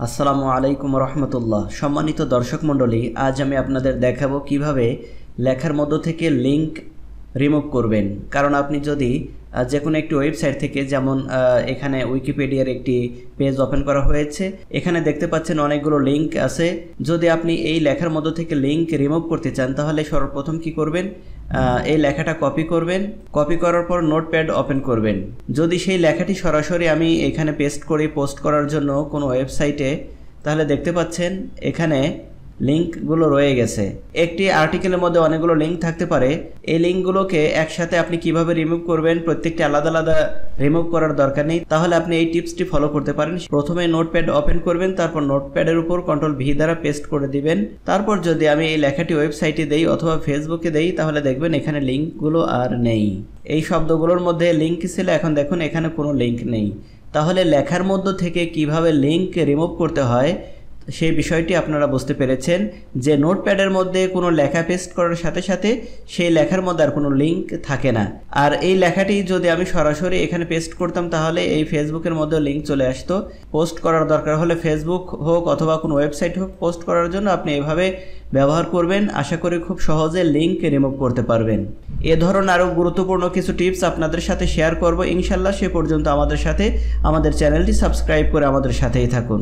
আসসালামু আলাইকুম রহমতুল্লাহ। সম্মানিত দর্শক মণ্ডলী, আজ আমি আপনাদের দেখাবো কিভাবে লেখার মধ্য থেকে লিঙ্ক রিমুভ করবেন। কারণ আপনি যদি যে কোনো একটি ওয়েবসাইট থেকে, যেমন এখানে উইকিপিডিয়ার একটি পেজ ওপেন করা হয়েছে, এখানে দেখতে পাচ্ছেন অনেকগুলো লিঙ্ক আছে। যদি আপনি এই লেখার মধ্য থেকে লিঙ্ক রিমুভ করতে চান তাহলে সর্বপ্রথম কি করবেন, এই লেখাটা কপি করবেন। কপি করার পর নোটপ্যাড ওপেন করবেন। যদি সেই লেখাটি সরাসরি আমি এখানে পেস্ট করি পোস্ট করার জন্য কোনো ওয়েবসাইটে, তাহলে দেখতে পাচ্ছেন এখানে লিঙ্কগুলো রয়ে গেছে। একটি আর্টিকেলের মধ্যে অনেকগুলো লিঙ্ক থাকতে পারে। এই লিঙ্কগুলোকে একসাথে আপনি কিভাবে রিমুভ করবেন, প্রত্যেকটি আলাদা আলাদা রিমুভ করার দরকার নেই। তাহলে আপনি এই টিপসটি ফলো করতে পারেন। প্রথমে নোটপ্যাড ওপেন করবেন, তারপর নোটপ্যাডের উপর কন্ট্রোল ভি দ্বারা পেস্ট করে দিবেন। তারপর যদি আমি এই লেখাটি ওয়েবসাইটে দেই অথবা ফেসবুকে দেই, তাহলে দেখবেন এখানে লিঙ্কগুলো আর নেই। এই শব্দগুলোর মধ্যে লিঙ্ক ছিল, এখন দেখুন এখানে কোনো লিঙ্ক নেই। তাহলে লেখার মধ্য থেকে কিভাবে লিঙ্ক রিমুভ করতে হয় সেই বিষয়টি আপনারা বুঝতে পেরেছেন, যে নোটপ্যাডের মধ্যে কোনো লেখা পেস্ট করার সাথে সাথে সেই লেখার মধ্যে আর কোনো লিঙ্ক থাকে না। আর এই লেখাটি যদি আমি সরাসরি এখানে পেস্ট করতাম তাহলে এই ফেসবুকের মধ্যে লিঙ্ক চলে আসতো। পোস্ট করার দরকার হলে ফেসবুক হোক অথবা কোনো ওয়েবসাইট হোক, পোস্ট করার জন্য আপনি এভাবে ব্যবহার করবেন। আশা করি খুব সহজে লিঙ্ক রিমুভ করতে পারবেন। এ ধরনের আরও গুরুত্বপূর্ণ কিছু টিপস আপনাদের সাথে শেয়ার করব ইনশাল্লাহ। সে পর্যন্ত আমাদের চ্যানেলটি সাবস্ক্রাইব করে আমাদের সাথেই থাকুন।